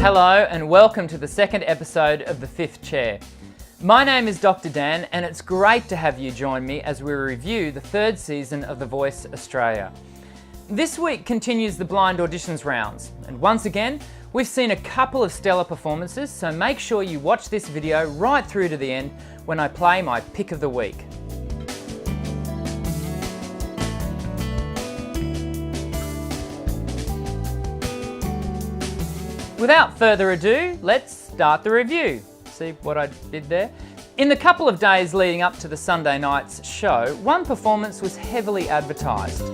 Hello and welcome to the second episode of The Fifth Chair. My name is Dr. Dan and it's great to have you join me as we review the third season of The Voice Australia. This week continues the blind auditions rounds, and once again we've seen a couple of stellar performances, so make sure you watch this video right through to the end when I play my pick of the week. Without further ado, let's start the review. See what I did there? In the couple of days leading up to the Sunday night's show, one performance was heavily advertised.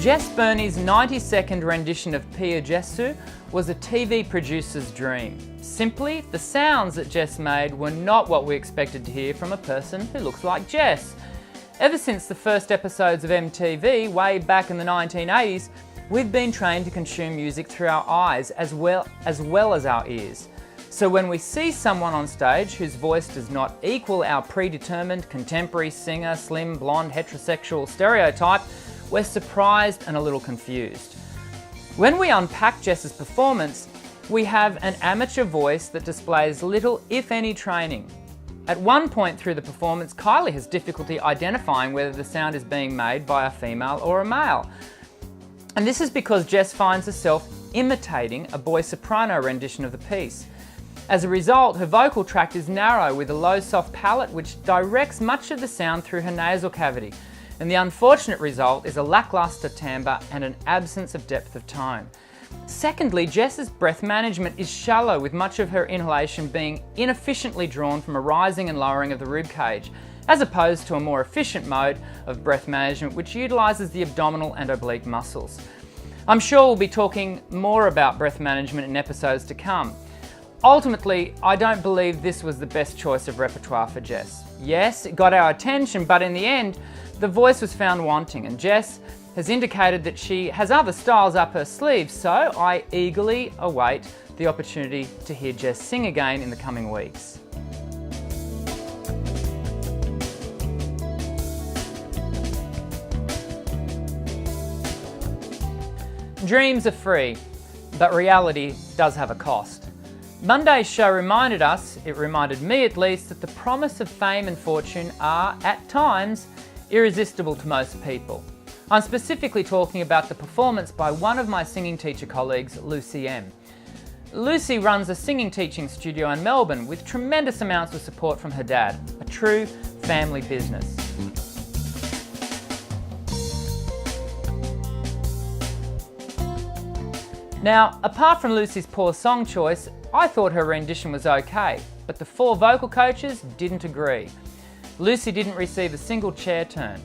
Jess Burney's 90-second rendition of Pia Jesu was a TV producer's dream. Simply, the sounds that Jess made were not what we expected to hear from a person who looks like Jess. Ever since the first episodes of MTV, way back in the 1980s, we've been trained to consume music through our eyes as well as our ears. So when we see someone on stage whose voice does not equal our predetermined contemporary singer, slim, blonde, heterosexual stereotype, we're surprised and a little confused. When we unpack Jess's performance, we have an amateur voice that displays little, if any, training. At one point through the performance, Kylie has difficulty identifying whether the sound is being made by a female or a male. And this is because Jess finds herself imitating a boy soprano rendition of the piece. As a result, her vocal tract is narrow with a low soft palate which directs much of the sound through her nasal cavity. And the unfortunate result is a lackluster timbre and an absence of depth of tone. Secondly, Jess's breath management is shallow, with much of her inhalation being inefficiently drawn from a rising and lowering of the rib cage, as opposed to a more efficient mode of breath management which utilises the abdominal and oblique muscles. I'm sure we'll be talking more about breath management in episodes to come. Ultimately, I don't believe this was the best choice of repertoire for Jess. Yes, it got our attention, but in the end, the voice was found wanting, and Jess has indicated that she has other styles up her sleeve, so I eagerly await the opportunity to hear Jess sing again in the coming weeks. Dreams are free, but reality does have a cost. Monday's show reminded us, it reminded me at least, that the promise of fame and fortune are, at times, irresistible to most people. I'm specifically talking about the performance by one of my singing teacher colleagues, Lucy M. Lucy runs a singing teaching studio in Melbourne with tremendous amounts of support from her dad, a true family business. Now, apart from Lucy's poor song choice, I thought her rendition was okay, but the four vocal coaches didn't agree. Lucy didn't receive a single chair turn.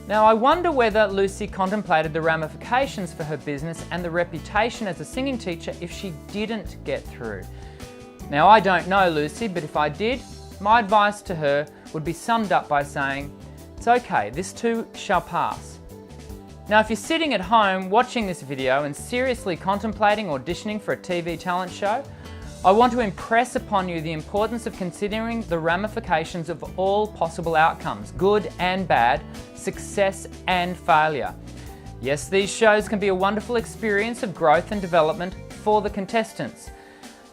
Now, I wonder whether Lucy contemplated the ramifications for her business and the reputation as a singing teacher if she didn't get through. Now, I don't know Lucy, but if I did, my advice to her would be summed up by saying, it's okay, this too shall pass. Now, if you're sitting at home watching this video and seriously contemplating auditioning for a TV talent show, I want to impress upon you the importance of considering the ramifications of all possible outcomes, good and bad, success and failure. Yes, these shows can be a wonderful experience of growth and development for the contestants,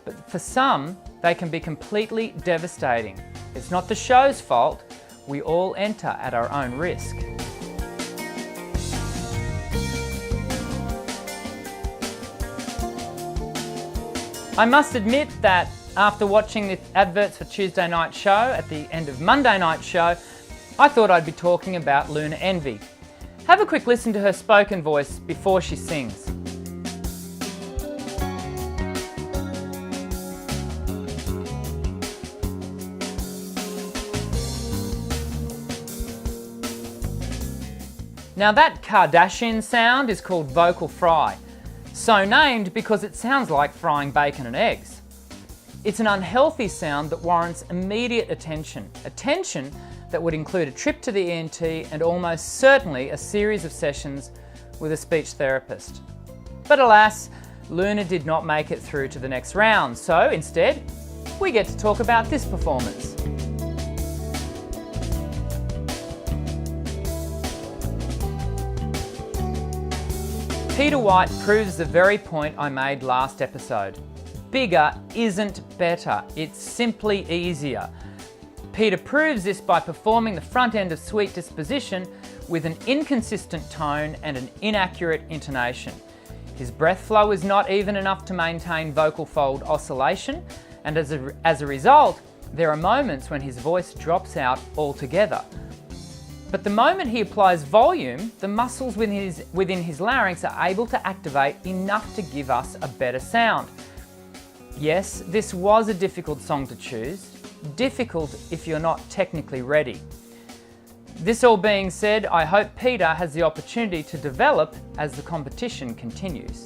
but for some, they can be completely devastating. It's not the show's fault. We all enter at our own risk. I must admit that after watching the adverts for Tuesday night show at the end of Monday night show, I thought I'd be talking about Luna Envy. Have a quick listen to her spoken voice before she sings. Now that Kardashian sound is called vocal fry. So named because it sounds like frying bacon and eggs. It's an unhealthy sound that warrants immediate attention. Attention that would include a trip to the ENT and almost certainly a series of sessions with a speech therapist. But alas, Luna did not make it through to the next round, so instead, we get to talk about this performance. Peter White proves the very point I made last episode. Bigger isn't better, it's simply easier. Peter proves this by performing the front end of Sweet Disposition with an inconsistent tone and an inaccurate intonation. His breath flow is not even enough to maintain vocal fold oscillation, and as a result, there are moments when his voice drops out altogether. But the moment he applies volume, the muscles within his larynx are able to activate enough to give us a better sound. Yes, this was a difficult song to choose. Difficult if you're not technically ready. This all being said, I hope Peter has the opportunity to develop as the competition continues.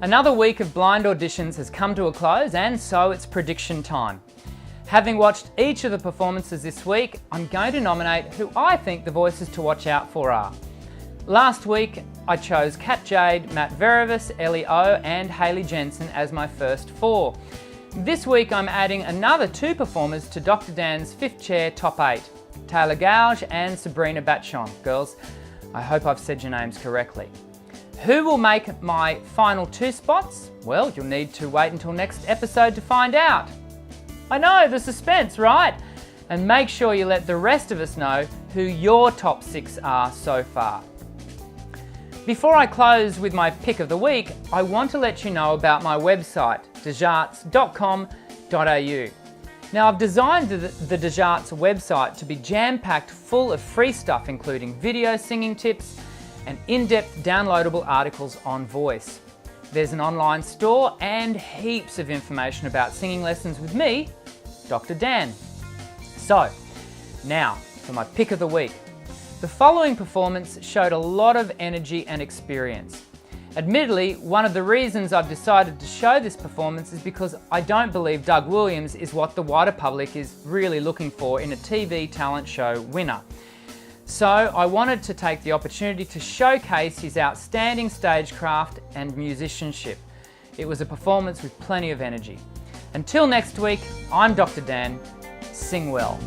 Another week of blind auditions has come to a close, and so it's prediction time. Having watched each of the performances this week, I'm going to nominate who I think the voices to watch out for are. Last week, I chose Kat Jade, Matt Verivis, Ellie O and Hayley Jensen as my first 4. This week I'm adding another 2 performers to Dr. Dan's 5th chair top 8, Taylor Gouge and Sabrina Batchon. Girls, I hope I've said your names correctly. Who will make my final 2 spots? Well, you'll need to wait until next episode to find out. I know, the suspense, right? And make sure you let the rest of us know who your top 6 are so far. Before I close with my pick of the week, I want to let you know about my website, djarts.com.au. Now, I've designed the Djarts website to be jam-packed full of free stuff, including video singing tips and in-depth downloadable articles on voice. There's an online store and heaps of information about singing lessons with me, Dr. Dan. So, now for my pick of the week. The following performance showed a lot of energy and experience. Admittedly, one of the reasons I've decided to show this performance is because I don't believe Doug Williams is what the wider public is really looking for in a TV talent show winner. So I wanted to take the opportunity to showcase his outstanding stagecraft and musicianship. It was a performance with plenty of energy. Until next week, I'm Dr. Dan. Sing well.